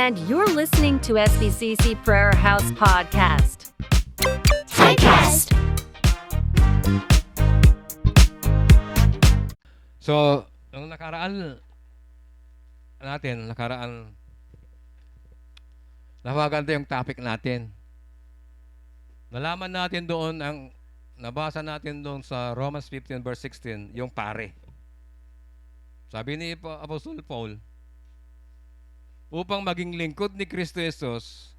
and you're listening to SBCC Prayer House Podcast. Typecast. So, nung nakaraan, napaganda yung topic natin. Nalaman natin doon, nabasa natin doon sa Romans 15 verse 16, yung pare. Sabi ni Apostol Paul, upang maging lingkod ni Kristo Jesus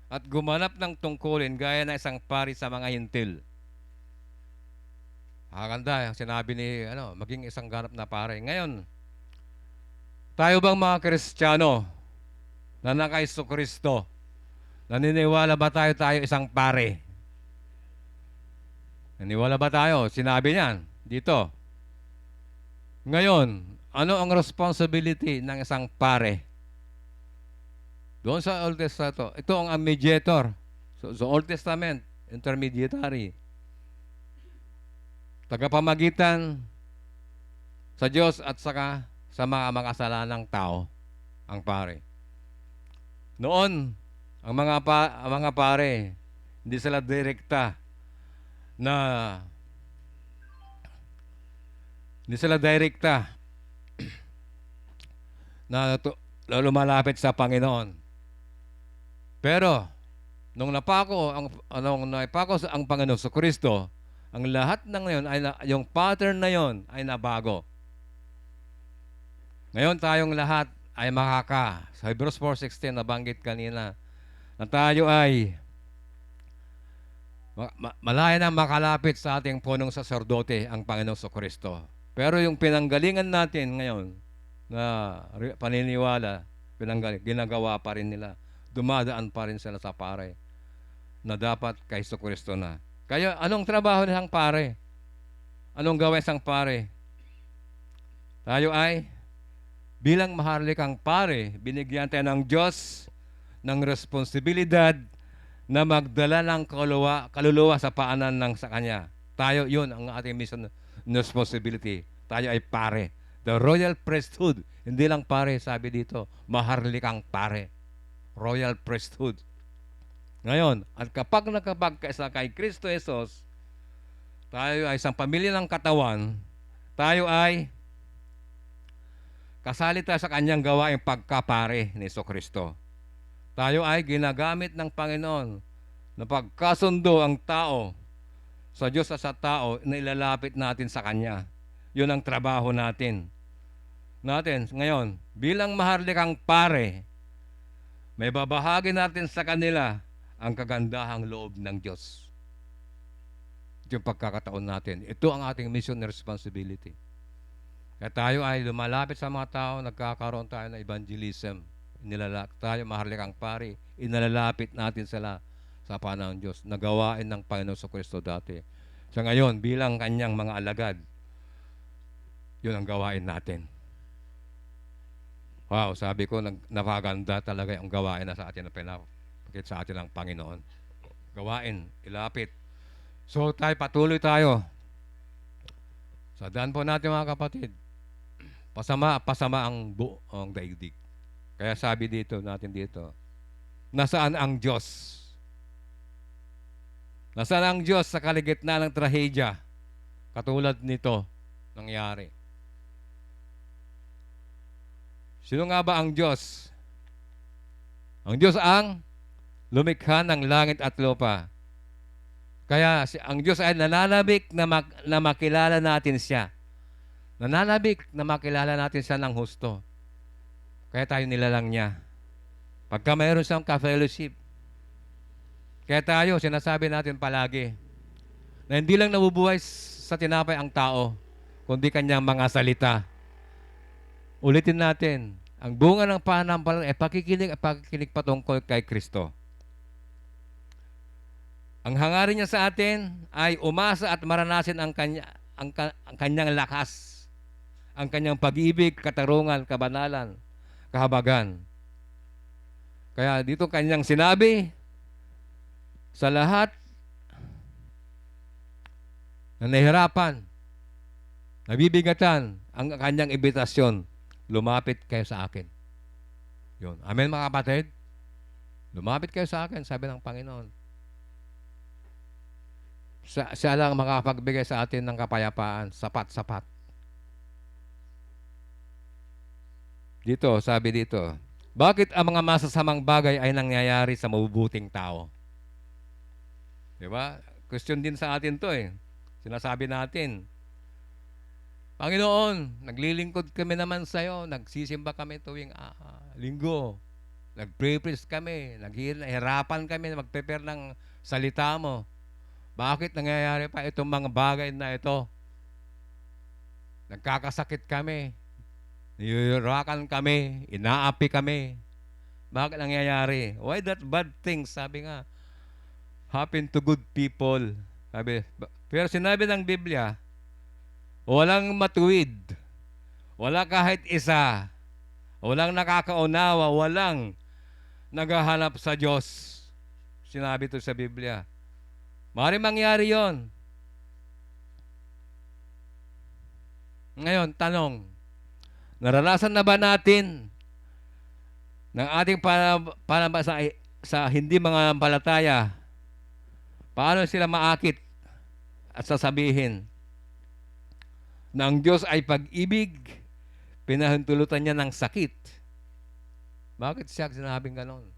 at gumanap ng tungkulin gaya na isang pari sa mga hintil. Maganda yung sinabi ni maging isang ganap na pare. Ngayon, tayo bang mga Kristiyano na nakaiso Kristo, naniniwala ba tayo isang pare? Naniniwala ba tayo? Sinabi niyan dito. Ngayon, ano ang responsibility ng isang pare? Doon sa Old Testament, ito ang mediator. So Old Testament, intermediary. Tagapamagitan sa Diyos at saka sa mga makasalanang tao, ang pare. Noon, ang mga pare, hindi sila direkta na lumalapit sa Panginoon. Pero nung napako ang Panginoon sa Kristo, ang lahat ng ngayon yung pattern na yon ay nabago. Ngayon tayong lahat ay sa Hebrews 4:16 nabanggit kanina na tayo ay malaya na makalapit sa ating punong saserdote ang Panginoon sa Kristo. Pero yung pinanggalingan natin ngayon na paniniwala, ginagawa pa rin nila. Dumadaan pa rin sila sa pare na dapat kay Kristo na. Kaya anong trabaho ng pare? Anong gawin ng pare? Tayo ay bilang maharlikang pare, binigyan tayo ng Diyos ng responsibilidad na magdala ng kaluluwa sa paanan ng sa Kanya. Tayo, yun ang ating mission responsibility. Tayo ay pare. The royal priesthood. Hindi lang pare, sabi dito, maharlikang pare. Royal priesthood. Ngayon, at kapag nakapagkaisa kay Kristo Jesus, tayo ay isang pamilya ng katawan, tayo ay kasalita sa kanyang gawaing pagkapare ni Kristo. Tayo ay ginagamit ng Panginoon na pagkasundo ang tao sa Diyos at sa tao na ilalapit natin sa Kanya. Yun ang trabaho natin. Ngayon, bilang maharlikang pare, may babahagi natin sa kanila ang kagandahang loob ng Diyos. Ito yung pagkakataon natin. Ito ang ating mission and responsibility. Kaya tayo ay lumalapit sa mga tao, nagkakaroon tayo ng evangelism. Tayo maharlikang pare, inalalapit natin sila sa panahon ng Diyos. Nagawain ng Panginoon sa Kristo dati. Sa ngayon, bilang kanyang mga alagad, yun ang gawain natin. Wow, sabi ko, napaganda talaga yung gawain na sa atin na pinapakit sa atin ng Panginoon. Gawain, ilapit. So patuloy tayo. Sa daan po natin mga kapatid, pasama ang buong daigdig. Kaya sabi natin dito, nasaan ang Diyos? Nasaan ang Diyos sa kaligitnaan ng trahedya? Katulad nito nangyari. Sino nga ba ang Diyos? Ang Diyos ang lumikha ng langit at lupa. Kaya ang Diyos ay nananabik na makilala natin siya. Nananabik na makilala natin siya ng husto. Kaya tayo nilalang niya. Pagka mayroon siyang ka-fellowship. Kaya tayo, sinasabi natin palagi, na hindi lang nabubuhay sa tinapay ang tao, kundi kanyang mga salita. Ulitin natin, ang bunga ng pananampalataya ay pakikinig patungkol kay Kristo. Ang hangarin niya sa atin ay umasa at maranasin ang kanyang lakas, ang kanyang pag-ibig, katarungan, kabanalan, kahabagan. Kaya dito kanyang sinabi, sa lahat na nahihirapan, nabibigatan ang kanyang imbitasyon, lumapit kayo sa akin. Yun. Amen mga kapatid? Lumapit kayo sa akin, sabi ng Panginoon. Siya lang makapagbigay sa atin ng kapayapaan, sapat-sapat. Dito, sabi dito, bakit ang mga masasamang bagay ay nangyayari sa mabubuting tao? Diba? Question din sa atin to eh. Sinasabi natin, Panginoon, naglilingkod kami naman sa iyo, nagsisimba kami tuwing linggo, nag-pray-preach kami, naghihirapan kami na mag-prepare ng salita mo. Bakit nangyayari pa itong mga bagay na ito? Nagkakasakit kami, niyurakan kami, inaapi kami. Bakit nangyayari? Why that bad things, sabi nga, happen to good people. Sabi, pero sinabi ng Biblia, walang matuwid, wala kahit isa, walang nakakaunawa, walang naghahanap sa Diyos. Sinabi ito sa Biblia. Maaaring mangyari yon. Ngayon, tanong, naranasan na ba natin ng ating sa hindi mga palataya, paano sila maakit at sasabihin na ang Diyos ay pag-ibig, pinahintulutan niya ng sakit? Bakit siya sinabing ganon?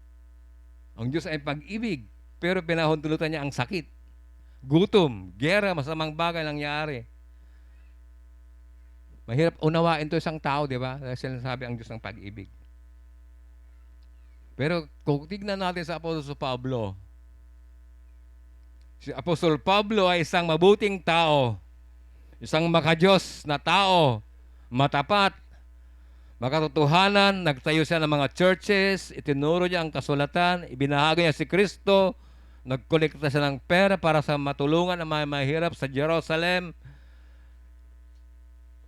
Ang Diyos ay pag-ibig, pero pinahintulutan niya ang sakit. Gutom, gera, masamang bagay nangyari. Mahirap unawain to isang tao, di ba? Dahil sinasabi ang Diyos ng pag-ibig. Pero kung tignan natin sa Apostol Pablo, si Apostol Pablo ay isang mabuting tao, isang makadiyos na tao, matapat, makatotohanan, nagtayo siya ng mga churches, itinuro niya ang kasulatan, ibinahagi niya si Kristo, nagkolekta siya ng pera para sa matulungan ang mga mahirap sa Jerusalem.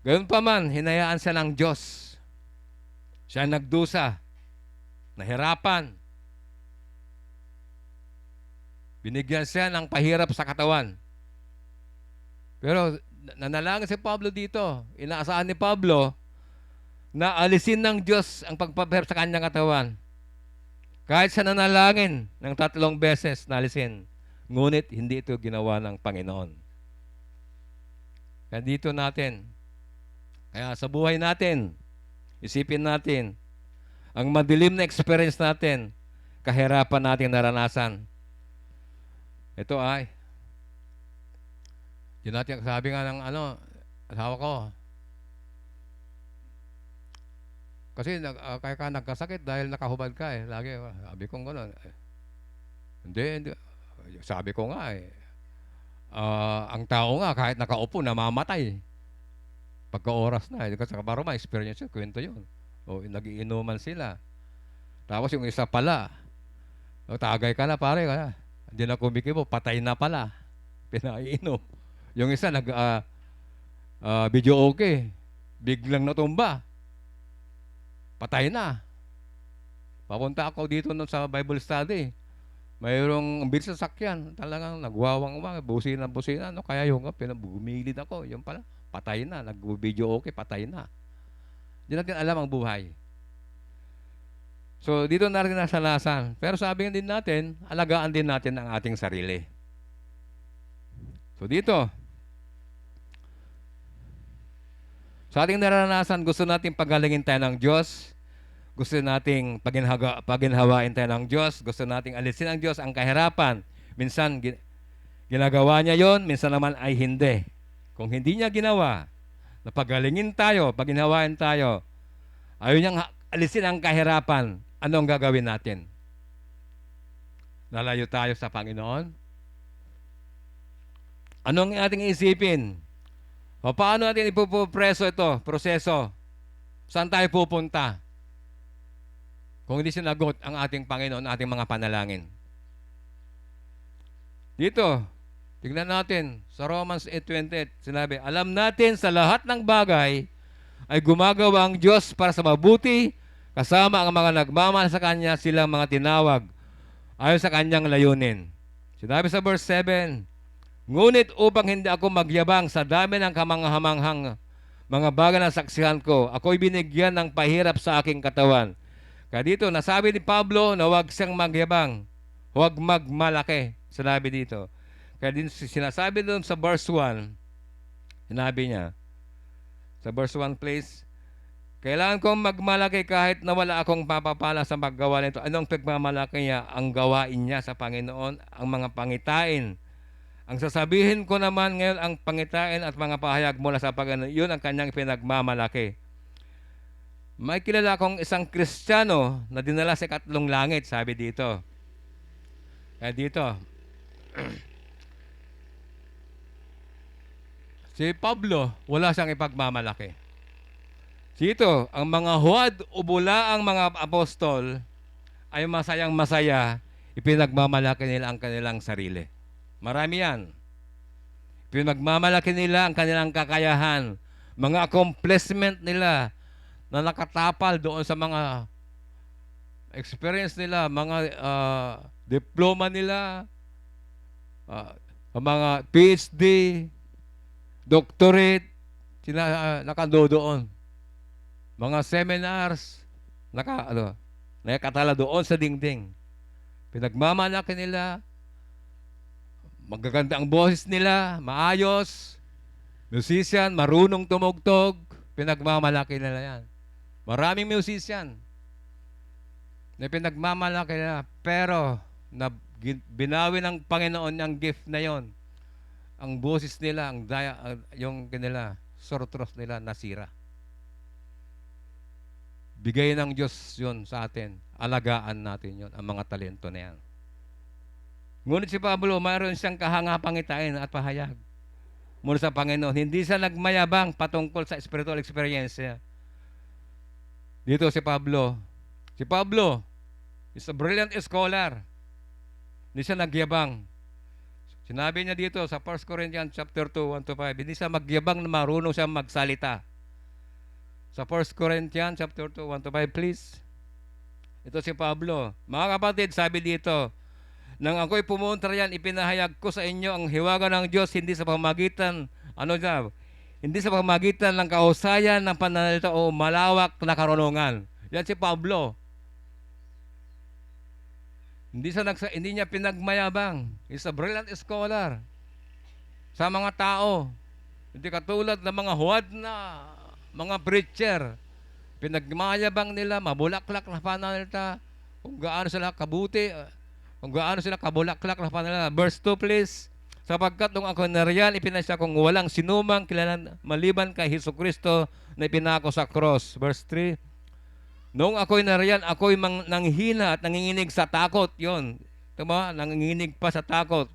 Gayun pa man, hinayaan siya ng Diyos. Siya nagdusa, nahirapan. Binigyan siya ng pahirap sa katawan. Pero nanalangin si Pablo dito. Inaasahan ni Pablo na alisin ng Diyos ang pagpapahirap sa kanyang katawan. Kahit siya nanalangin ng 3 beses na alisin. Ngunit hindi ito ginawa ng Panginoon. Kaya dito natin, kaya sa buhay natin, isipin natin, ang madilim na experience natin, kahirapan natin naranasan. Ito ay, yun natin, sabi nga ng asawa ko, kasi kaya ka nagkasakit dahil nakahubad ka eh. Lagi, sabi ko gano'n. Hindi. Sabi ko nga eh, ang tao nga kahit nakaupo, namamatay. Pagka oras na, kasi kabaroma, experience yun, kwento yun. O nagiinuman sila. Tapos yung isa pala, tagay ka na pare, hindi na kumikibo, patay na pala. Pinaiinom. Yung isa, video okay, biglang natumba. Patay na. Papunta ako dito nun sa Bible study. Mayroong bilis sa sakyan. Talagang nagwawang-wang, busina. No? Kaya yung bumilid ako. Yung pala, patay na. Nag-video okay, patay na. Hindi natin alam ang buhay. So, dito na rin nasalasan. Pero sabi din natin, alagaan din natin ang ating sarili. So, dito, sa ating naranasan, gusto nating pagalingin tayo ng Diyos. Gusto nating paginhawain tayo ng Diyos. Gusto nating alisin ng Diyos ang kahirapan. Minsan, ginagawa niya yon, minsan naman ay hindi. Kung hindi niya ginawa, na pagalingin tayo, paginhawain tayo, ayaw niyang alisin ang kahirapan, ano ang gagawin natin? Lalayo tayo sa Panginoon? Ano ang ating isipin? O paano natin ipupreso ito, proseso? Saan tayo pupunta? Kung hindi sinagot ang ating Panginoon, ating mga panalangin. Dito, tignan natin, sa Romans 8:28, sinabi, alam natin sa lahat ng bagay ay gumagawa ang Diyos para sa mabuti, kasama ang mga nagmamahal sa Kanya, silang mga tinawag ayon sa Kanyang layunin. Sinabi sa verse 7, ngunit upang hindi ako magyabang sa dami ng kamanghamanghang mga bagay na saksihan ko, ako'y binigyan ng pahirap sa aking katawan. Kaya dito, nasabi ni Pablo na huwag siyang magyabang, huwag magmalaki. Sinabi dito. Kaya din sinasabi doon sa verse 1, sinabi niya, sa verse 1 please, kailangan kong magmalaki kahit na wala akong papapala sa paggawa nito. Anong pagmamalaki niya? Ang gawain niya sa Panginoon, ang mga pangitain. Ang sasabihin ko naman ngayon, ang pangitain at mga pahayag mula sa Panginoon, yun ang kanyang pinagmamalaki. May kilala akong isang Kristiyano na dinala sa ikatlong langit, sabi dito. Kaya dito, si Pablo, wala siyang ipagmamalaki. Dito, ang mga huwad o bula ang mga apostol ay masayang masaya, ipinagmamalaki nila ang kanilang sarili. Marami yan. Pinagmamalaki nila ang kanilang kakayahan, mga accomplishment nila na nakatapal doon sa mga experience nila, mga diploma nila, mga PhD, doctorate, nakando doon. Mga seminars, nakatala doon sa dingding. Pinagmamalaki nila, magaganda ang boses nila, maayos, musician, marunong tumugtog, pinagmamalaki nila yan. Maraming musician na pinagmamalaki nila, pero binawi ng Panginoon ang gift na yon. Ang boses nila, yung kanila, sortros nila nasira. Bigay ng Diyos yun sa atin. Alagaan natin yun, ang mga talento na yan. Ngunit si Pablo, mayroon siyang kahangapangitain at pahayag mula sa Panginoon. Hindi siya nagmayabang patungkol sa spiritual experience niya. Dito si Pablo. Si Pablo is a brilliant scholar. Hindi siya nagyabang. Sinabi niya dito sa 1 Corinthians chapter 2, 1-5, hindi siya magyabang na marunong siya magsalita. Sa 1 Corinthians chapter 2, 1-5, please. Ito si Pablo. Mga kapatid, sabi dito, nang ako'y pumunta riyan, ipinahayag ko sa inyo ang hiwaga ng Diyos, hindi sa pamagitan, hindi sa pamagitan ng kahusayan ng pananalita o malawak na karunungan. Yan si Pablo. Hindi niya pinagmayabang. He's a brilliant scholar sa mga tao. Hindi katulad ng mga huwad na mga preacher. Pinagmayabang nila, mabulaklak na pananalita, kung gaano sila kabuti, kung gaano sila kabulaklak na pananalita. Verse 2 please. Sapagkat nung ako nariyan, ipinasya kong walang sinumang kilala maliban kay Hesukristo na ipinako sa cross. Verse 3. Nung ako'y nariyan, ako'y nanghina at nanginginig sa takot. Yun. Tama? Nanginginig pa sa takot.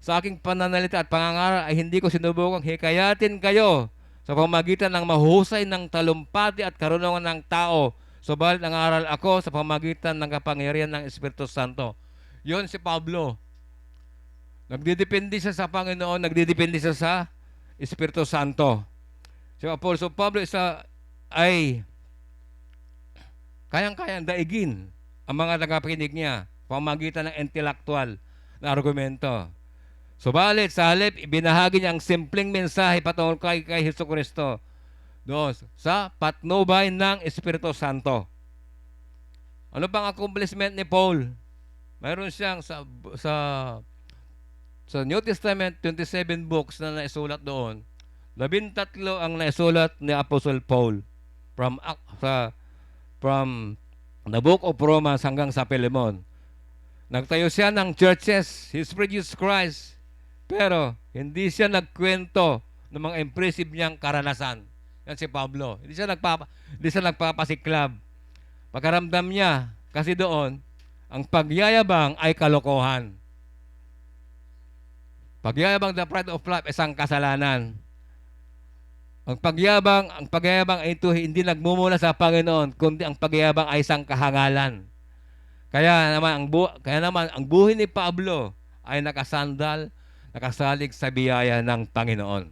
Sa aking pananalita at pangangaral ay hindi ko sinubukang hikayatin kayo sa pamagitan ng mahusay ng talumpati at karunungan ng tao. Subalit nangaral ako sa pamagitan ng kapangyarihan ng Espiritu Santo. Yun si Pablo. Nagdidepende siya sa Panginoon, nagdidepende siya sa Espiritu Santo. Si Apostol Pablo ay kayang-kayang daigin ang mga tagapakinig niya pamagitan ng intelektual na argumento. Subalit, sa halip, ibinahagi niya ang simpleng mensahe patungkol kay Hesukristo doon sa patnubay ng Espiritu Santo. Ano pang accomplishment ni Paul? Mayroon siyang sa New Testament, 27 books na naisulat doon. 13 ang naisulat ni Apostle Paul from the book of Romans hanggang sa Philemon. Nagtayo siya ng churches. He's produced Christ. Pero hindi siya nagkwento ng mga impressive niyang karanasan. Yan si Pablo. Hindi siya nagpapasiklab. Pagkaramdam niya, kasi doon, ang pagyayabang ay kalokohan. Pagyayabang, the pride of life, isang kasalanan. Ang pagyayabang ay ito hindi nagmumula sa Panginoon, kundi ang pagyayabang ay isang kahangalan. Kaya naman ang buhay ni Pablo ay nakasalig sa biyaya ng Panginoon.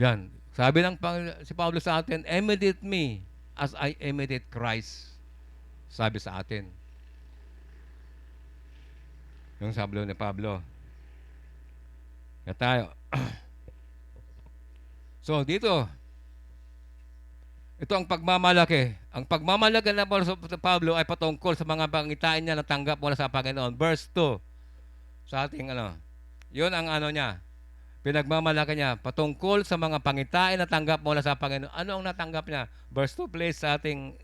Yan. Sabi si Pablo sa atin, imitate me as I imitate Christ. Sabi sa atin. Yung sabi ni Pablo. Kaya tayo. So, dito, Ito ang pagmamalaki. Ang pagmamalaki ng Pablo ay patungkol sa mga pangitain niya na tanggap mula sa Panginoon. Verse 2 sa ating yun ang niya. Pinagmamalaki niya patungkol sa mga pangitain na tanggap mula sa Panginoon. Ano ang natanggap niya? Verse 2 please sa ating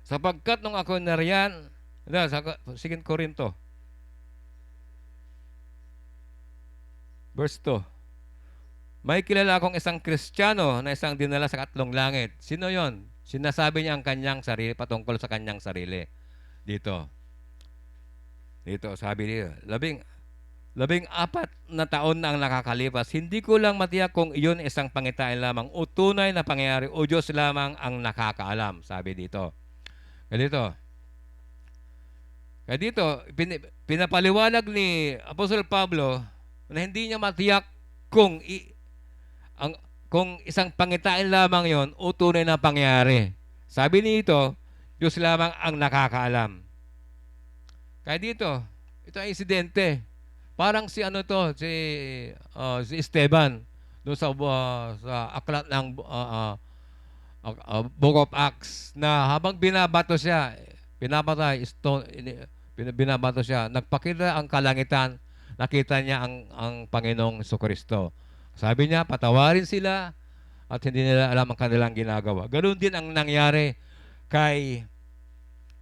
sapagkat nung ako nariyan, sa 2 Korinto. Verse 2. May kilala akong isang Kristiyano na isang dinala sa katlong langit. Sino yon? Sinasabi niya ang kanyang sarili patungkol sa kanyang sarili. Dito. Dito, sabi niya, 14 na taon na ang nakakalipas. Hindi ko lang matiyak kung iyon isang pangitain lamang o tunay na pangyayari o Diyos lamang ang nakakaalam. Sabi dito. Kaya dito, pinapaliwanag ni Apostol Pablo na hindi niya matiyak kung kung isang pangitain lamang yon o tunay na pangyayari. Sabi nito, Diyos lamang ang nakakaalam. Kaya dito, ito ay insidente. Parang si si Esteban doon sa aklat ng Book of Acts na habang binabato siya, binabato siya, nagpakita ang kalangitan, nakita niya ang Panginoong Jesucristo. Sabi niya, patawarin sila at hindi nila alam ang kanilang ginagawa. Ganoon din ang nangyari kay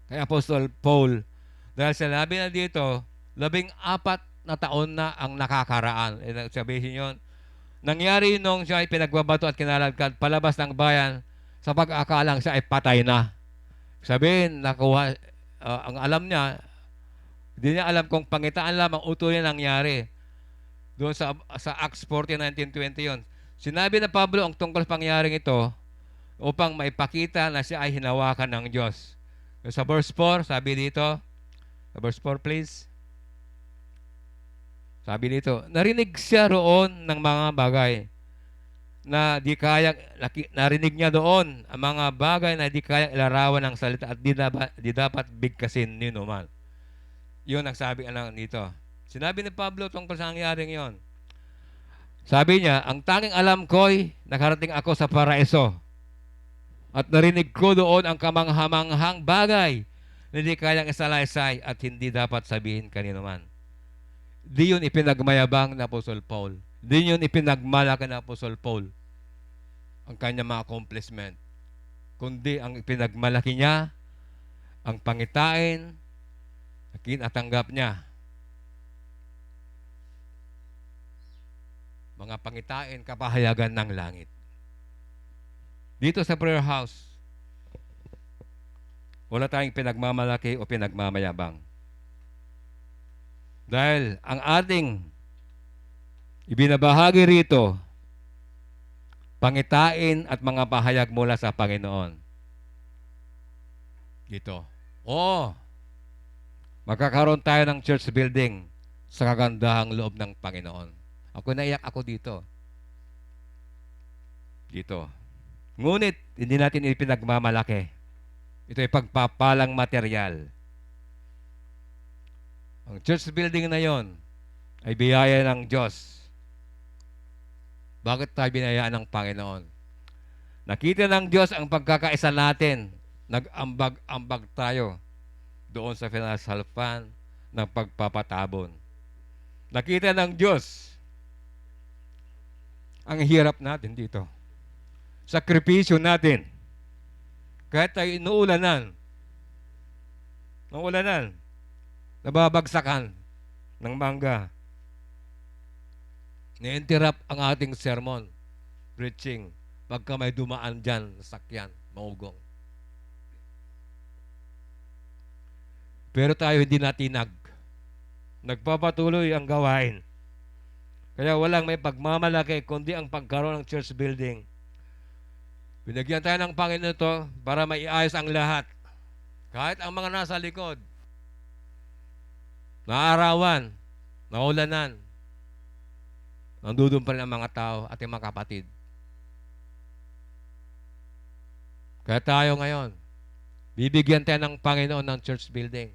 Apostol Paul. Dahil sinabi na dito, 14 na taon na ang nakakaraan. Sabihin yun, nangyari nung siya ay pinagbabato at kinaladkad palabas ng bayan sa pag-akalang siya ay patay na. Sabihin, nakuha, ang alam niya, hindi niya alam kung pangitaan lamang o tunay nangyari. Doon sa Acts 40:19-20 yun. Sinabi na Pablo ang tungkol sa pangyaring ito upang maipakita na siya ay hinawakan ng Diyos. Sa verse 4, sabi dito, sa verse 4 please. Sabi dito, narinig siya roon ng mga bagay na di kayang, narinig niya doon ang mga bagay na di kayang ilarawan ng salita at di dapat bigkasin ni numan. Yun ang sabi dito. Sinabi ni Pablo tungkol sa nangyaring yon. Sabi niya, ang tanging alam ko'y nakarating ako sa paraiso at narinig ko doon ang kamanghamanghang bagay na hindi kayang isalaysay at hindi dapat sabihin kanino man. Di yun ipinagmayabang na Apostol Paul. Di yun ipinagmalaki na Apostol Paul ang kanyang mga accomplishment. Kundi ang ipinagmalaki niya, ang pangitain, natanggap niya. Mga pangitain, kapahayagan ng langit. Dito sa prayer house, wala tayong pinagmamalaki o pinagmamayabang. Dahil ang ating ibinabahagi rito, pangitain at mga pahayag mula sa Panginoon. Dito. Magkakaroon tayo ng church building sa kagandahang loob ng Panginoon. Naiyak ako dito. Ngunit, hindi natin ipinagmamalaki. Ito ay pagpapalang material. Ang church building na yon ay biyaya ng Diyos. Bakit tayo binayaan ng Panginoon? Nakita ng Diyos ang pagkakaisa natin. Nag-ambag-ambag tayo doon sa financial fund ng pagpapatabon. Nakita ng Diyos ang hirap natin dito. Sakripisyo natin. Kahit tayo inuulanan, nababagsakan ng mangga. Ni-interrupt ang ating sermon, preaching, pagka may dumaan dyan, sakyan, maugong. Pero tayo hindi natinag. Nagpapatuloy ang gawain. Kaya walang may pagmamalaki kundi ang pagkaroon ng church building. Binigyan tayo ng Panginoon ito para maiayos ang lahat. Kahit ang mga nasa likod, naarawan, naulanan, nandudun pa rin ang mga tao at yung mga kapatid. Kaya tayo ngayon, bibigyan tayo ng Panginoon ng church building.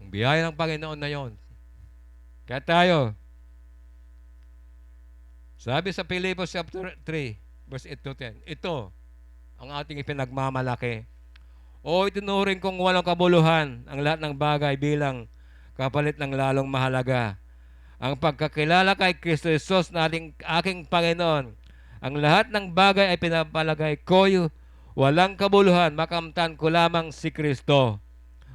Ang biyaya ng Panginoon na yon. Kaya tayo, Sabi sa Philippians chapter 3, verse 8 to 10, ito ang ating ipinagmamalaki. O itinuring kong walang kabuluhan ang lahat ng bagay bilang kapalit ng lalong mahalaga. Ang pagkakilala kay Kristo Jesus na aking Panginoon. Ang lahat ng bagay ay pinapalagay ko walang kabuluhan, makamtan ko lamang si Kristo.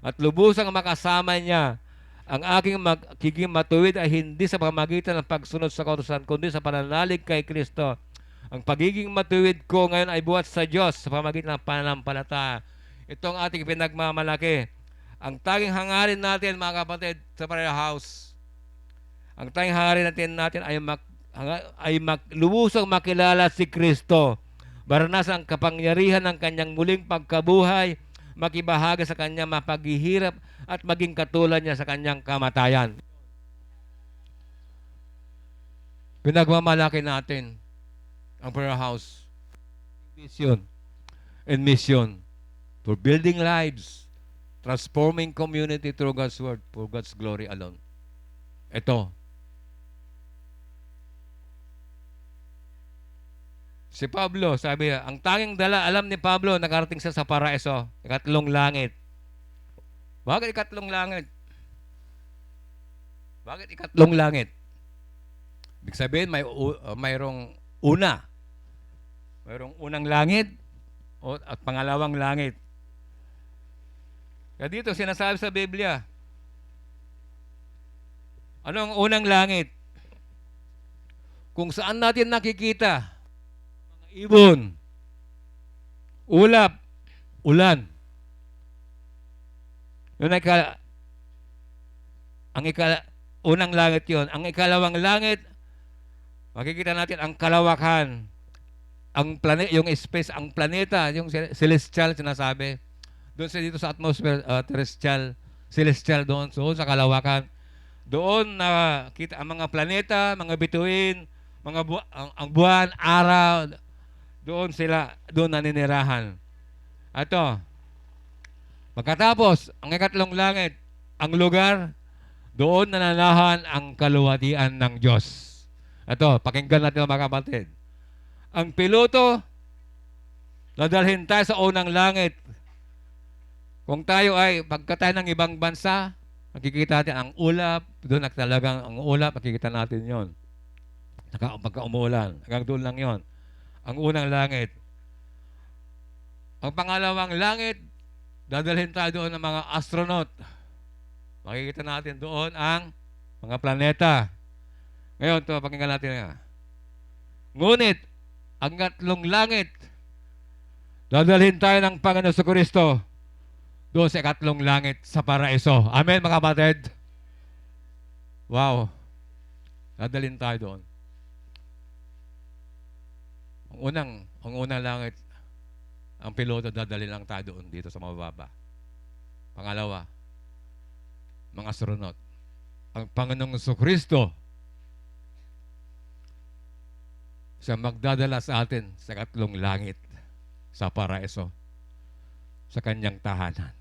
At lubusang makasama niya. Ang aking magiging matuwid ay hindi sa pamamagitan ng pagsunod sa kautusan, kundi sa pananalig kay Kristo. Ang pagiging matuwid ko ngayon ay buhat sa Diyos sa pamamagitan ng pananampalataya. Ito ang ating pinagmamalaki. Ang tanging hangarin natin, mga kapatid, sa prayer house, ang tanging hangarin natin ay lubusang makilala si Kristo. Maranasan ang kapangyarihan ng kanyang muling pagkabuhay, makibahagi sa kanyang mapaghihirap at maging katulad niya sa kanyang kamatayan. Pinagmamalaki natin ang prayer house, vision and mission for building lives, transforming community through God's word for God's glory alone. Ito. Si Pablo, sabi niya, ang tanging dala, alam ni Pablo, nakarating siya sa paraiso, ikatlong langit. Bakit ikatlong langit? Bakit ikatlong langit? Ibig sabihin, mayroong una. Mayroong unang langit at pangalawang langit. Kaya dito, sinasabi sa Biblia, ano ang unang langit? Kung saan natin nakikita, mga ibon, ulap, ulan. Yun ay unang langit yon. Ang ikalawang langit, makikita natin ang kalawakan, yung space, ang planeta, yung celestial sinasabi. Doon sa dito sa atmosphere, terrestrial, celestial doon, so sa kalawakan. Doon na kita ang mga planeta, mga bituin, ang buwan, araw, doon naninirahan. Ito, pagkatapos, ang ikatlong langit, ang lugar, doon nananahan ang kaluwalhatian ng Diyos. Ito, pakinggan natin mga kapatid. Ang piloto, dadalhin tayo sa unang langit. Kung tayo ay pagka tayo ng ibang bansa, makikita natin ang ulap, doon talagang ang ulap, makikita natin yon. Pagka umuulan, hanggang doon lang yon. Ang unang langit. Ang pangalawang langit, dadalhin tayo doon ng mga astronaut. Makikita natin doon ang mga planeta. Ngayon, ito, pakinggan natin nga. Ngunit, ang ikatlong langit, dadalhin tayo ng Panginoon sa Kristo doon sa ikatlong langit sa paraiso. Amen, mga kapatid? Wow. Dadalhin tayo doon. Ang unang langit, ang piloto, dadalhin lang tayo doon dito sa mababa. Pangalawa, mga astronaut. Ang Panginoong Kristo, siya magdadala sa atin sa ikatlong langit sa paraiso, sa kanyang tahanan.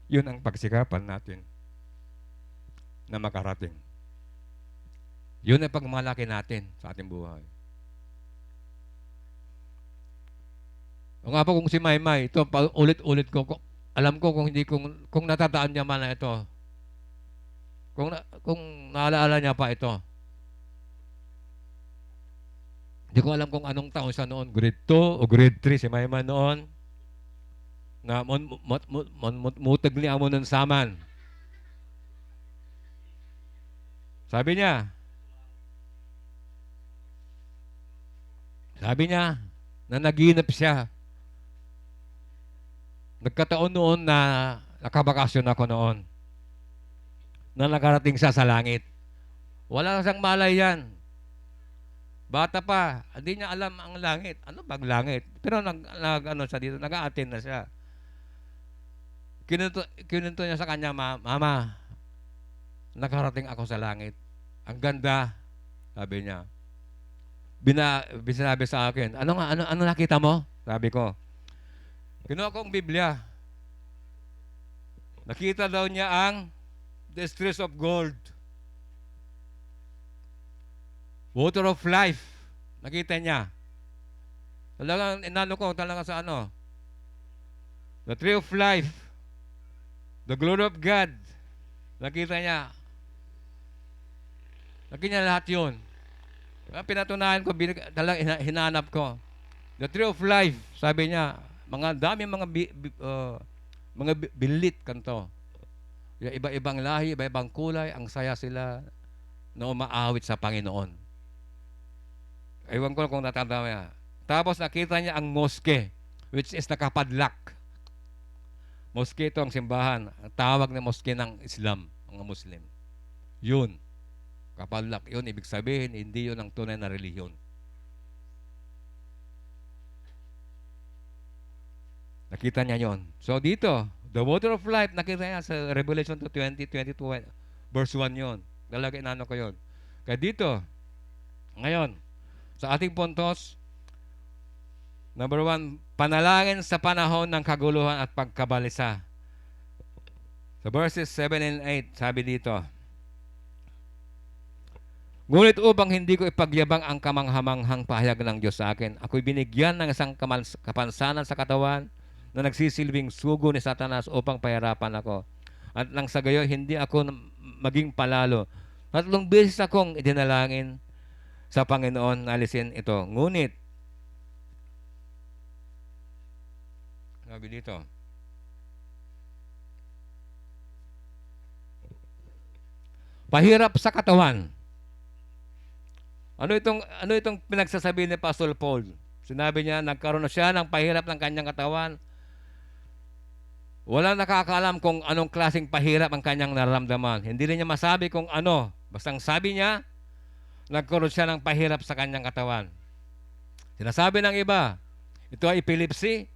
Yun ang pagsikapan natin na makarating. Yun ang pagmalaki natin sa ating buhay. O nga po kung si Maymay, ito ulit-ulit ko, alam ko kung natataan niya man na ito, kung naalaala niya pa ito. Hindi ko alam kung anong taon siya noon, grade 2 o grade 3 si Maymay noon, na mutag niya mo ng saman. Sabi niya, na naginip siya. Nagkataon noon na nakabakasyon ako noon. Na nakarating siya sa langit. Wala siyang malay yan. Bata pa, hindi niya alam ang langit. Ano bang langit? Pero siya dito, nag-a-attend na siya. Kinunto niya sa kanya, Mama, nakarating ako sa langit. Ang ganda, sabi niya. Binabi sa akin, ano nakita mo? Sabi ko, kinuha ko ang Biblia. Nakita daw niya ang the streets of gold. Water of life. Nakita niya. Talagang inano ko talaga sa ano. The tree of life. The glory of God. Nakita niya. Nakita niya lahat yun. Pinatunayan ko, talagang hinanap ko. The tree of life. Sabi niya, mga dami mga bilit kanto. Iba-ibang lahi, iba-ibang kulay, ang saya sila na umaawit sa Panginoon. Ewan ko kung natanda niya. Tapos nakita niya ang moske, which is nakapadlak. Moske ito ang simbahan. Ang tawag na moske ng Islam, mga Muslim. Yun. Kapadlak yun, ibig sabihin, hindi yun ang tunay na relihiyon. Nakita niya yon. So dito, the water of life, nakita niya sa Revelation 20:22, verse 1 yon. Talaga inano ko yon. Kaya dito, ngayon, sa ating puntos, number 1, panalangin sa panahon ng kaguluhan at pagkabalisa. Sa verses 7 and 8, sabi dito, ngunit upang hindi ko ipagyabang ang kamanghamanghang pahayag ng Diyos sa akin, ako'y binigyan ng isang kapansanan sa katawan na nagsisilbing sugo ni Satanas upang pahirapan ako. At nang sa gayo, hindi ako maging palalo. 3 beses akong idinalangin sa Panginoon na alisin ito. Ngunit, sabi dito, pahirap sa katawan. Ano itong pinagsasabi ni Pastor Paul? Sinabi niya, nagkaroon na siya ng pahirap ng kanyang katawan. Walang nakakaalam kung anong klaseng pahirap ang kanyang nararamdaman. Hindi rin niya masabi kung ano. Bastang sabi niya, nagkaroon siya ng pahirap sa kanyang katawan. Sinasabi ng iba, ito ay epilepsy,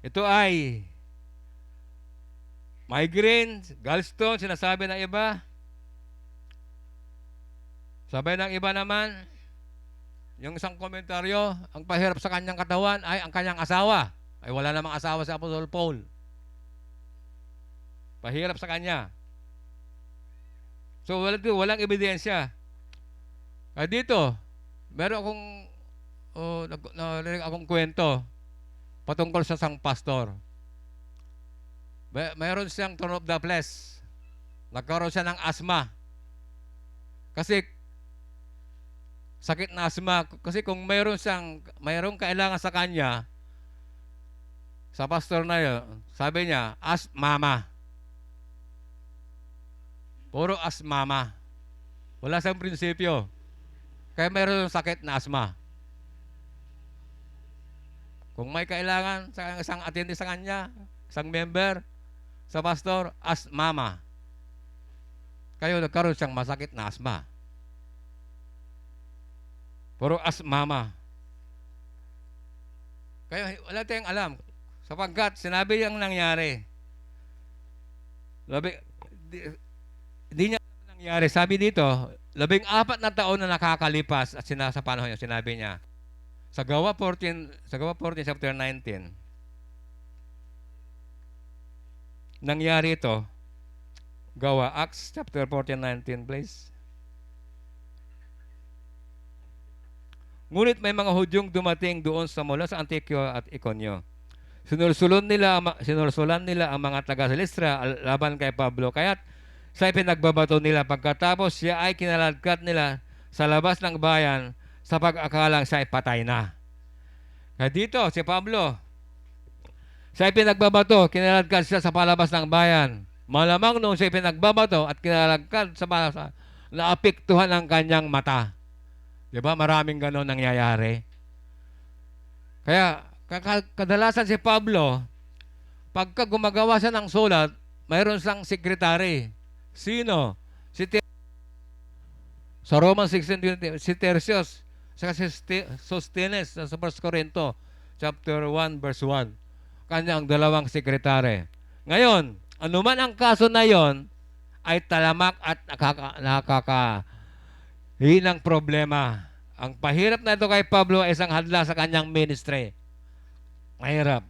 ito ay migraine, gallstone, sinasabi ng iba. Sabi ng iba naman, yung isang komentaryo, ang pahirap sa kanyang katawan ay ang kanyang asawa. Ay wala namang asawa si Apostol Paul. Pahirap sa kanya. So walang ebidensya. Dito, meron akong kwento patungkol sa isang pastor. Mayroon siyang turn of the flesh. Nagkaroon siya ng asthma. Kasi sakit na asthma. Kasi kung mayroong kailangan sa kanya, sa pastor na yun, sabi niya, ask mama. Puro ask mama. Wala siyang prinsipyo. Kaya mayroon sakit na asthma. Kung may kailangan sa isang attendee sa kanya, isang member, sa pastor, ask mama. Kayo nagkaroon siyang masakit na asthma. Puro ask mama. Kaya wala tayong alam. Sapagkat sinabi niyang nangyari. Hindi niya nangyari. Sabi dito, 14 na taon na nakakalipas at sa panahon niya, sinabi niya, sa Gawa 14, chapter 19, nangyari ito. Gawa, Acts chapter 14, 19, please. Ngunit may mga Hudyong dumating doon mula sa Antioquia at Iconio. Sinursulan nila ang mga taga Listra laban kay Pablo, kaya't siya pinagbabato nila. Pagkatapos siya ay kinaladkad nila sa labas ng bayan sa pag-akalang siya ay patay na. Kaya dito, si Pablo, siya ay pinagbabato, kinaladkad siya sa palabas ng bayan. Malamang nung siya ay pinagbabato at kinaladkad sa palabas, naapektuhan ang kanyang mata. Diba? Maraming ganon nangyayari. Kaya, kadalasan si Pablo, pagka gumagawa siya ng sulat, mayroon siyang sekretary. Sino? Sa Romans 16, si Tertius, saka si Sosthenes sa 1 Corinto, chapter 1, verse 1. Kanyang dalawang sekretary. Ngayon, anuman ang kaso na yon, ay talamak at nakakahinang problema. Ang pahirap na ito kay Pablo ay isang hadla sa kanyang ministry. Mahirap.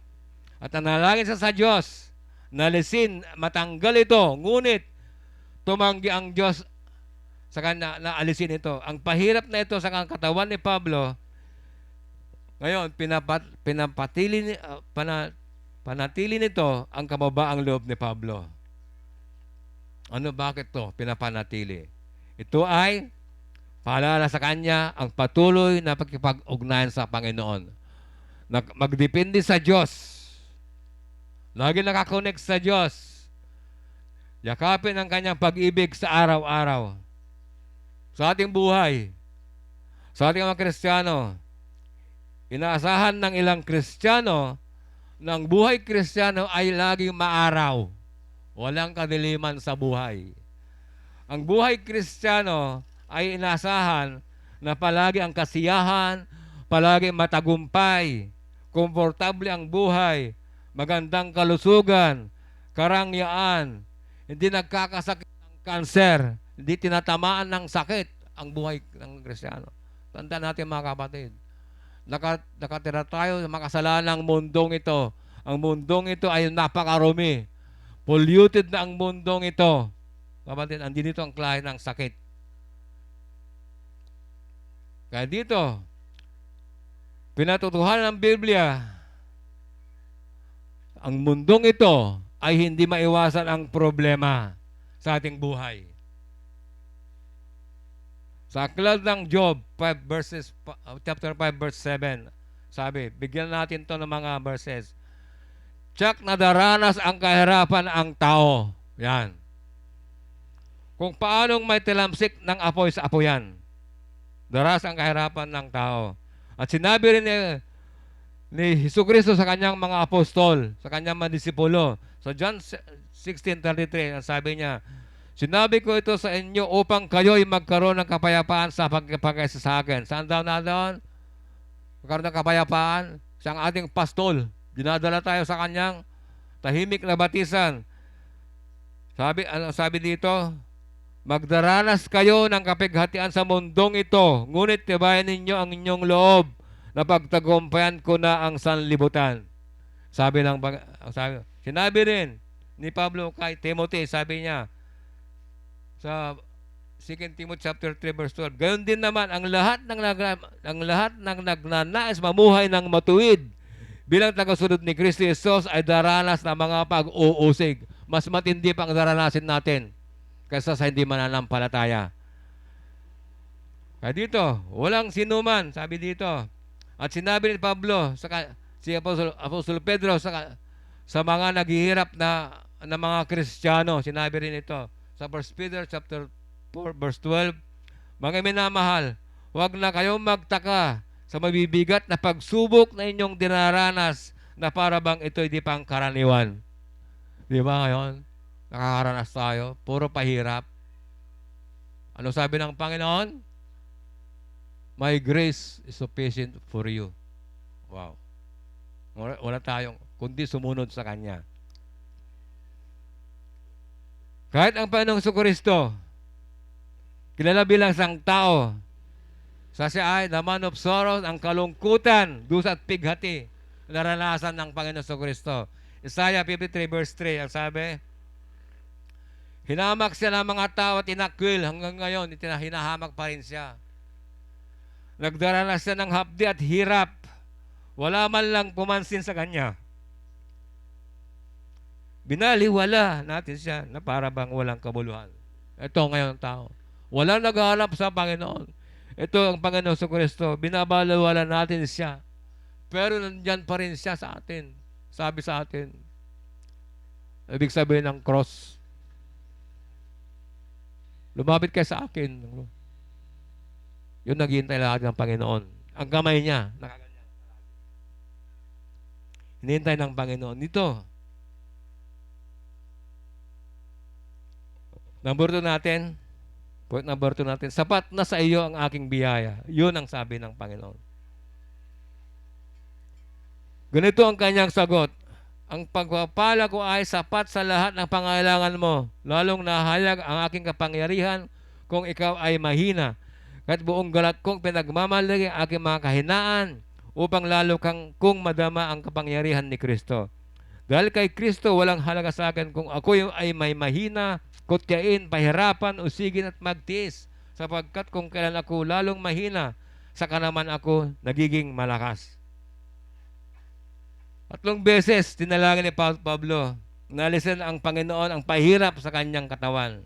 At nanalangin sa Diyos, nalisin, matanggal ito. Ngunit, tumanggi ang Diyos saka naalisin ito. Ang pahirap na ito sa katawan ni Pablo, ngayon, panatili nito ang kababaang loob ni Pablo. Ano, bakit to pinapanatili? Ito ay paalala sa kanya ang patuloy na pagkipag-ugnayan sa Panginoon. Magdepende sa Diyos. Lagi nakakonect sa Diyos. Yakapin ang kanyang pag-ibig sa araw-araw. Sa ating buhay, sa ating mga Kristiyano, inaasahan ng ilang Kristiyano na ang buhay Kristiyano ay laging maaraw. Walang kadiliman sa buhay. Ang buhay Kristiyano ay inaasahan na palagi ang kasiyahan, palagi matagumpay, komportable ang buhay, magandang kalusugan, karangyaan, hindi nagkakasakit ng kanser, hindi tinatamaan ng sakit ang buhay ng Kristiyano. Tandaan natin mga kapatid, nakatira tayo sa makasalanang mundong ito. Ang mundong ito ay napakarumi. Polluted na ang mundong ito. Kapatid, andin dito ang klase ng sakit. Kaya dito, pinatutuhanan ng Biblia, ang mundong ito ay hindi maiwasan ang problema sa ating buhay. Sa aklat ng Job chapter 5 verse 7, sabi, bigyan natin to ng mga verses. Tsak na daranas ang kahirapan ang tao. Yan. Kung paanong may tilamsik ng apoy sa apoyan. Daras ang kahirapan ng tao. At sinabi rin ni Jesucristo sa kanyang mga apostol, sa kanyang mga disipulo. So John 16:33, ang sabi niya, sinabi ko ito sa inyo upang kayo'y magkaroon ng kapayapaan sa pagkipagkaisa sa akin. Saan daw na doon? Magkaroon ng kapayapaan. Siyang ating pastol. Dinadala tayo sa kanyang tahimik na batisan. Sabi dito, magdaranas kayo ng kapighatian sa mundong ito, ngunit tibayan ninyo ang inyong loob na pagtagumpayan ko na ang sanlibutan. Sinabi rin ni Pablo kay Timothy, sabi niya sa 2 Timothy chapter 3 verse 12, gayon din naman ang lahat ng nagnanais mamuhay ng matuwid bilang tagasunod ni Kristo Jesus ay daranas ng mga pag-uusig. Mas matindi pang daranasin natin kaysa sa hindi mananampalataya. Kaya dito, walang sinuman, sabi dito. At sinabi ni Pablo, si Apostol Pedro sa mga naghihirap na mga Kristiyano, sinabi rin ito sa 1 Peter chapter 4 verse 12, mga minamahal, huwag na kayong magtaka sa mabibigat na pagsubok na inyong dinaranas na para bang ito'y di pangkaraniwan. Di ba ngayon? Nakakaranas tayo. Puro pahirap. Ano sabi ng Panginoon? My grace is sufficient for you. Wow. Wala tayong, kundi sumunod sa Kanya. Kahit ang Panginoong Jesucristo, kilala bilang isang tao, sa siya ay the man of sorrows, ang kalungkutan, dusa at pighati, naranasan ng Panginoon Jesucristo. Isaiah 53 verse 3, ang sabi, hinamak siya ng mga tao at inakwil. Hanggang ngayon, hinahamak pa rin siya. Nagdaranas siya ng hapdi at hirap. Wala man lang pumansin sa kanya. Binaliwala natin siya na para bang walang kabuluhan. Ito ngayon ang tao. Walang naghahanap sa Panginoon. Ito ang Panginoon Jesucristo. Binabaliwala natin siya. Pero nandyan pa rin siya sa atin. Sabi sa atin. Ibig sabihin ng cross. Lumapit kayo sa akin. Yun naghihintay lahat ng Panginoon. Ang kamay niya, nakaganyan. Hinihintay ng Panginoon. Dito. Number 2 natin. Point number 2 natin. Sapat na sa iyo ang aking biyaya. Yun ang sabi ng Panginoon. Ganito ang kanyang sagot. Ang pagpapala ko ay sapat sa lahat ng pangailangan mo. Lalong nahayag ang aking kapangyarihan kung ikaw ay mahina. Kahit buong galat kong pinagmamalaki ang aking mga kahinaan upang lalo kung madama ang kapangyarihan ni Kristo. Dahil kay Kristo, walang halaga sa akin kung ako ay may mahina, kutyain, pahirapan, usigin at magtiis. sapagkat kung kailan ako lalong mahina, saka naman ako nagiging malakas. 3 beses dinalangin ni Pablo, nalisan ang Panginoon ang pahirap sa kanyang katawan.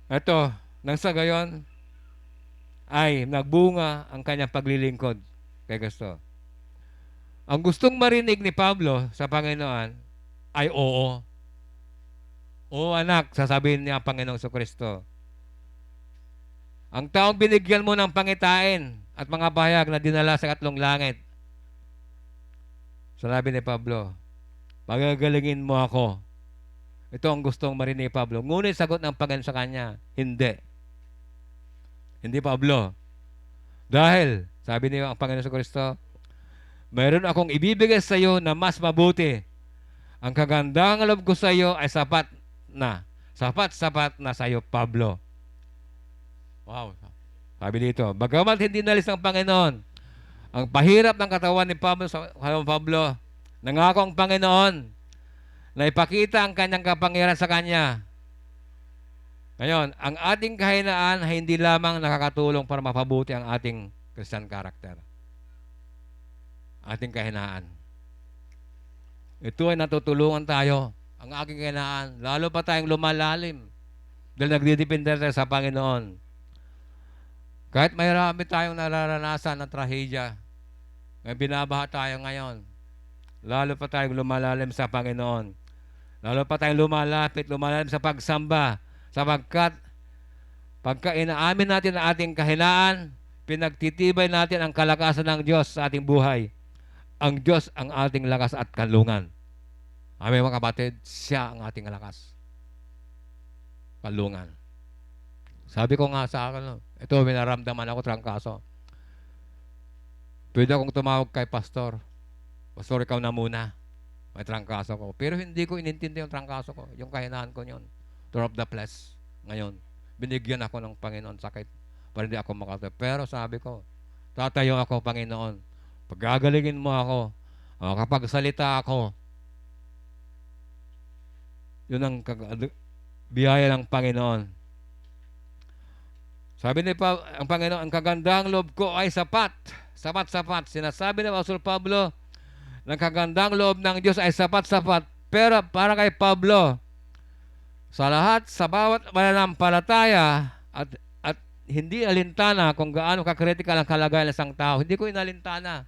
Ito, nang sa gayon, ay nagbunga ang kanyang paglilingkod kay Kristo. Ang gustong marinig ni Pablo sa Panginoon ay oo. Oo anak, sasabihin niya ang Panginoong Kristo. Ang taong binigyan mo ng pangitain at mga bahayag na dinala sa 3 langit. Sabi ni Pablo, pagagalingin mo ako. Ito ang gustong marinig ni Pablo. Ngunit sagot ng Panginoon sa kanya, hindi. Hindi Pablo. Dahil, sabi niya ang Panginoon sa Kristo, mayroon akong ibibigay sa iyo na mas mabuti. Ang kagandang loob ko sa iyo ay sapat na. Sapat na sa iyo, Pablo. Wow. Sabi dito, bagamat hindi nalis ng Panginoon, ang pahirap ng katawan ni Pablo, nangako ang Panginoon na ipakita ang kanyang kapangyarihan sa kanya. Ngayon, ang ating kahinaan ay hindi lamang nakakatulong para mapabuti ang ating Christian character. Ating kahinaan. Ito ay natutulungan tayo. Ang aking kahinaan, lalo pa tayong lumalalim dahil nagdidepende tayo sa Panginoon. Kahit mayroon tayong nararanasan ng trahedya, may binabaha tayo ngayon, lalo pa tayong lumalalim sa Panginoon. Lalo pa tayong lumalalim sa pagsamba, sapagkat pagka inaamin natin ang ating kahinaan, pinagtitibay natin ang kalakasan ng Diyos sa ating buhay. Ang Diyos ang ating lakas at kanlungan. Amen mga kapatid, siya ang ating lakas. Kanlungan. Sabi ko nga sa akin, ito minaramdaman ako trangkaso. Pwede akong tumawag kay pastor. Pastor, ikaw na muna. May trangkaso ko. Pero hindi ko inintindi yung trangkaso ko. Yung kahinaan ko yun. Tour of the flesh. Ngayon, binigyan ako ng Panginoon sakit para hindi ako makatayo. Pero sabi ko, tatayo ako, Panginoon. Pagagalingin mo ako. Kapag salita ako, yun ang biyaya ng Panginoon. Sabi ni ang Panginoon, ang kagandang loob ko ay sapat. Sapat. Sinasabi ni Apostol Pablo, ang kagandang loob ng Diyos ay sapat. Pero para kay Pablo, sa lahat, sa bawat mananampalataya at hindi alintana kung gaano ka-critical ang kalagayan ng isang tao. Hindi ko inalintana.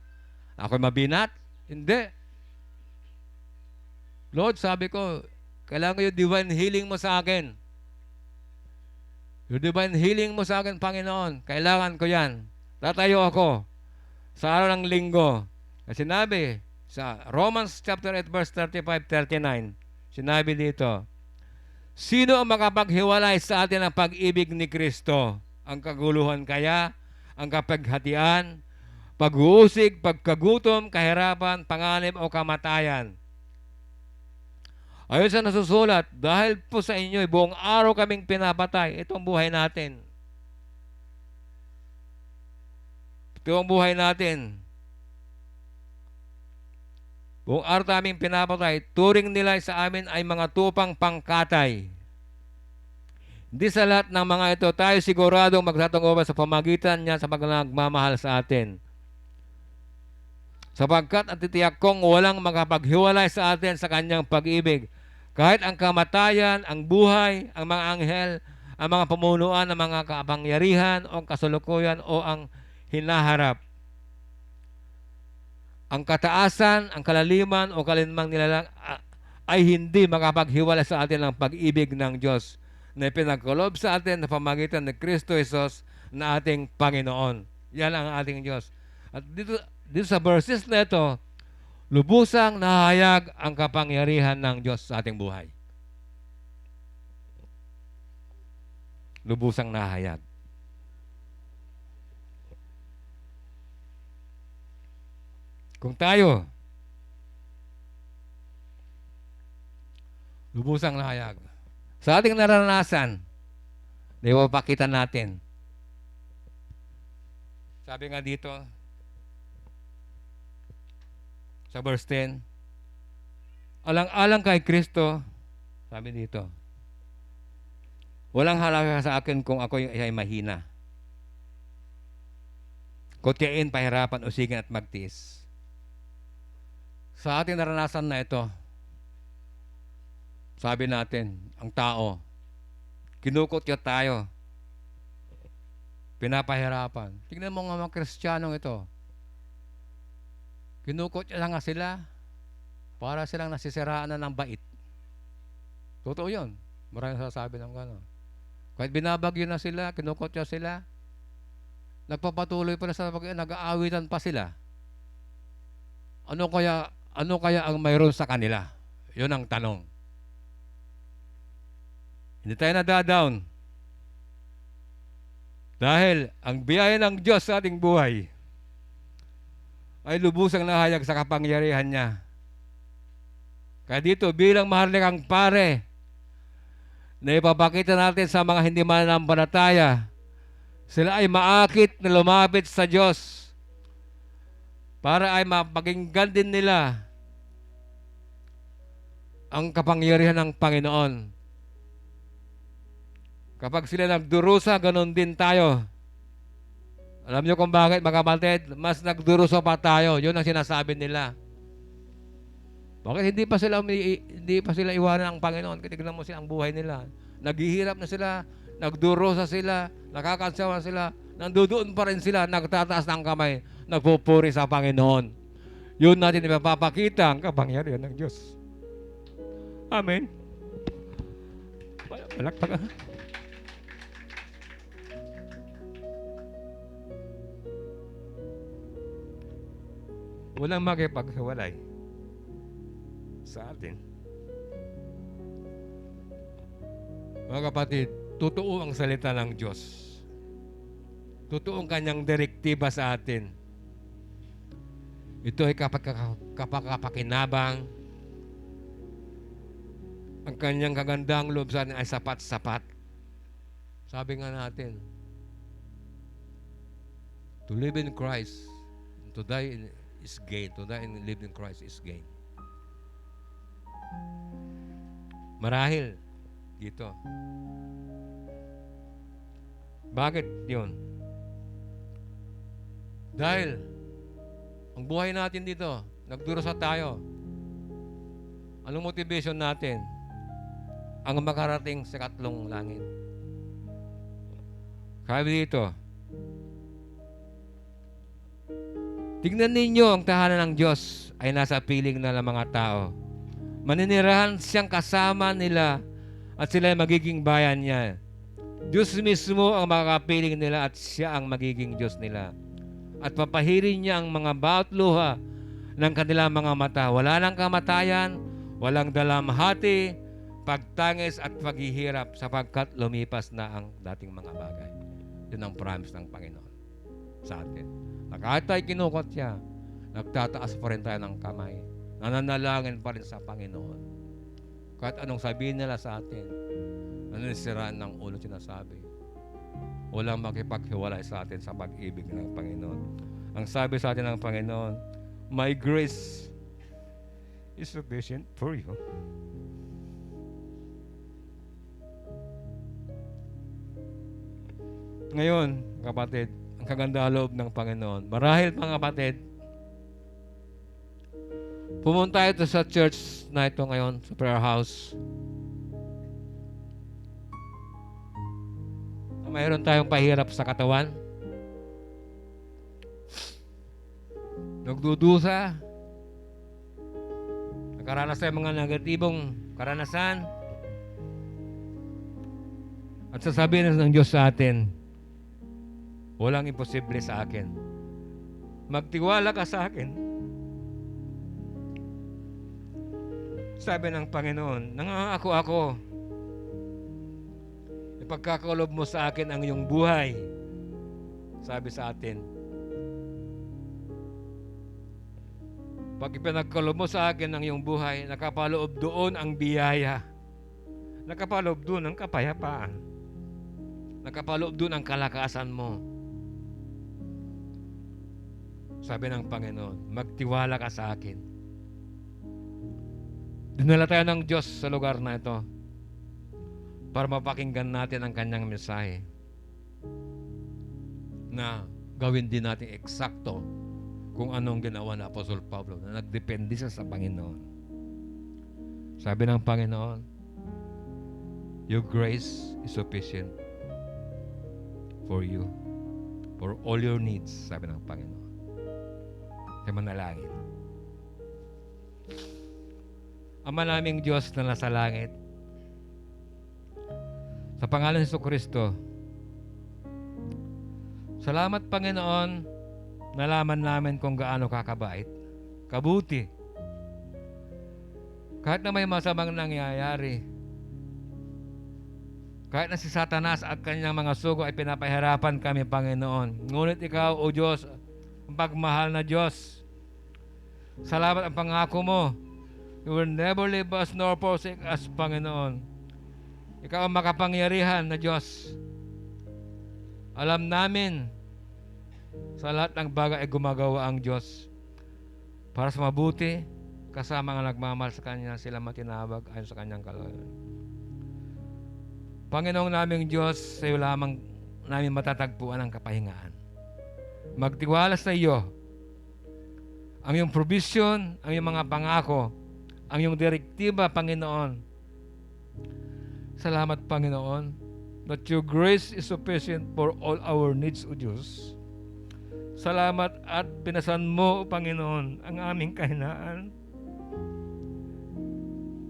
Ako'y mabinat? Hindi. Lord, sabi ko, kailangan ko yung divine healing mo sa akin. Yung divine healing mo sa akin, Panginoon, kailangan ko yan. Tatayo ako sa araw ng linggo. Sinabi sa Romans chapter 8 verse 35-39, sinabi dito, sino ang makapaghiwalay sa atin ng pag-ibig ni Kristo? Ang kaguluhan kaya, ang kapaghatian, pag-uusig, pagkagutom, kahirapan, panganib o kamatayan? Ayon sa nasusulat, dahil po sa inyo, buong araw kaming pinapatay. Ito ang buhay natin. Ito ang buhay natin. Buong araw kaming pinapatay. Turing nila sa amin ay mga tupang pangkatay. Hindi sa lahat ng mga ito, tayo siguradong magtatungo sa pamagitan niya sa pagmamahal sa atin. Sapagkat ang titiyak kong walang makapaghiwalay sa atin sa kanyang pag-ibig. Kahit ang kamatayan, ang buhay, ang mga anghel, ang mga pamunuan, ang mga kapangyarihan o kasulukuyan o ang hinaharap. Ang kataasan, ang kalaliman o kalinmang nilalang ay hindi makapaghiwalay sa atin ng pag-ibig ng Diyos na pinagkulob sa atin na pamagitan ng Kristo Jesus na ating Panginoon. Yan ang ating Diyos. At dito sa verses na ito, lubusang nahayag ang kapangyarihan ng Diyos sa ating buhay. Lubusang nahayag. Kung tayo, lubusang nahayag. Sa ating naranasan, di ba pakita natin? Sabi nga dito, sa verse 10, alang-alang kay Kristo, sabi dito, Walang halaga sa akin kung ako ay mahina. Kutyain, pahirapan, usigin at magtiis. Sa ating naranasan na ito, sabi natin, ang tao, kinukutya tayo, pinapahirapan. Tingnan mo nga mga Kristiyanong ito. Kinukutya na nga sila para silang nasisiraan na ng bait. Totoo yun. Maraming sasabi ng gano'n. Kahit binabagyo na sila, kinukutya sila, nagpapatuloy pa sa nag-aawitan pa sila. Ano kaya ang mayroon sa kanila? Yun ang tanong. Hindi tayo nadadown. Dahil ang biyaya ng Diyos sa ating buhay ay lubusang nahayag sa kapangyarihan niya. Kaya dito, bilang maharlikang pare, na ipapakita natin sa mga hindi mananampalataya, sila ay maakit na lumapit sa Diyos para ay mapakinggan din nila ang kapangyarihan ng Panginoon. Kapag sila nagdurusa, ganun din tayo. Alam niyo kung bakit, mga kapatid? Mas nagdurusa pa tayo. Yun ang sinasabi nila. Bakit hindi pa sila iwanan ang Panginoon? Tignan mo ang buhay nila. Naghihirap na sila, nagdurusa sila, nakakansawa sila, nandoon pa rin sila, nagtataas ng kamay, nagpupuri sa Panginoon. Yun natin ipapakita ang kapangyarihan ng Diyos. Amen. Palakpakan. Walang makipaghiwalay sa atin. Mga kapatid, totoo ang salita ng Diyos. Totoo ang kanyang direktiba sa atin. Ito ay kapakapakinabang. Ang kanyang kagandang loob sa atin ay sapat-sapat. Sabi nga natin, to live in Christ, to die is gain. To die and live in Christ is gain. Marahil dito. Bakit yun? Dahil ang buhay natin dito, nagdurusa tayo. Anong motivation natin? Ang makarating sa katlong langit. Kaya dito, tignan ninyo ang tahanan ng Diyos ay nasa piling na ng mga tao. Maninirahan siyang kasama nila at sila ay magiging bayan niya. Diyos mismo ang makakapiling nila at siya ang magiging Diyos nila. At papahirin niya ang mga bawat luha ng kanilang mga mata. Wala nang kamatayan, walang dalamhati, pagtangis at paghihirap sapagkat lumipas na ang dating mga bagay. Yun ang promise ng Panginoon sa atin. Na kahit tayo kinukot siya, nagtataas pa rin tayo ng kamay. Nananalangin pa rin sa Panginoon. Kahit anong sabihin nila sa atin, nanisiraan ng ulo sinasabi. Walang makipaghiwalay sa atin sa pag-ibig ng Panginoon. Ang sabi sa atin ng Panginoon, my grace is sufficient for you. Ngayon, kapatid, ang kaganda loob ng Panginoon. Marahil, mga kapatid, pumunta ito sa church na ito ngayon, sa prayer house. Mayroon tayong pahirap sa katawan. Nagdudusa. Nakaranas tayo mga negatibong karanasan. At sasabihin ng Diyos sa atin, walang imposible sa akin. Magtiwala ka sa akin. Sabi ng Panginoon, nangangako ako, ipagkakalob mo sa akin ang iyong buhay. Sabi sa atin, pag ipinagkalob mo sa akin ang iyong buhay, nakapaloob doon ang biyaya. Nakapaloob doon ang kapayapaan. Nakapaloob doon ang kalakasan mo. Sabi ng Panginoon, magtiwala ka sa akin. Dinala tayo ng Diyos sa lugar na ito para mapakinggan natin ang kanyang mensahe na gawin din natin eksakto kung anong ginawa ni Apostol Pablo na nagdepende siya sa Panginoon. Sabi ng Panginoon, your grace is sufficient for you, for all your needs, sabi ng Panginoon. Sa manalangin. Ama naming Diyos na nasa langit, sa pangalan ni Jesucristo, salamat Panginoon, nalaman namin kung gaano kakabait, kabuti. Kahit na may masamang nangyayari, kahit na si Satanas at kanyang mga sugo ay pinapahirapan kami, Panginoon. Ngunit Ikaw, O Diyos, ang pagmahal na Diyos, salamat ang pangako mo. You will never leave us nor forsake us, Panginoon. Ikaw ang makapangyarihan na Diyos. Alam namin, sa lahat ng bagay ay gumagawa ang Diyos para sa mabuti, kasama ang nagmamahal sa Kanya, sila matinawag ayon sa Kanyang kalooban. Panginoong naming Diyos, sa iyo lamang namin matatagpuan ang kapahingaan. Magtiwala sa iyo. Ang iyong provision, ang iyong mga pangako, ang iyong direktiba, Panginoon. Salamat, Panginoon, that your grace is sufficient for all our needs, O Diyos. Salamat at pinasan mo, Panginoon, ang aming kahinaan.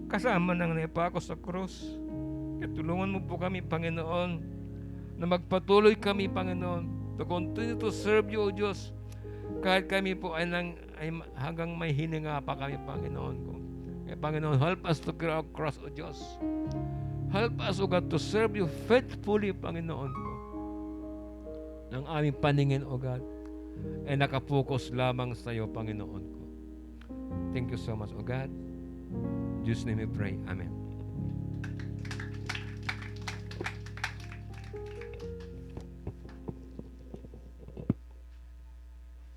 Kasama ng naipako sa krus. Kaya tulungan mo po kami, Panginoon, na magpatuloy kami, Panginoon, to continue to serve you, O Diyos. Kahit kami po ay hanggang may hininga pa kami, Panginoon ko. Kaya, Panginoon, help us to carry our cross, O Diyos. Help us, O God, to serve you faithfully, Panginoon ko. Ng aming paningin, O God, ay nakapokus lamang sa iyo, Panginoon ko. Thank you so much, O God. In Jesus' name we pray. Amen.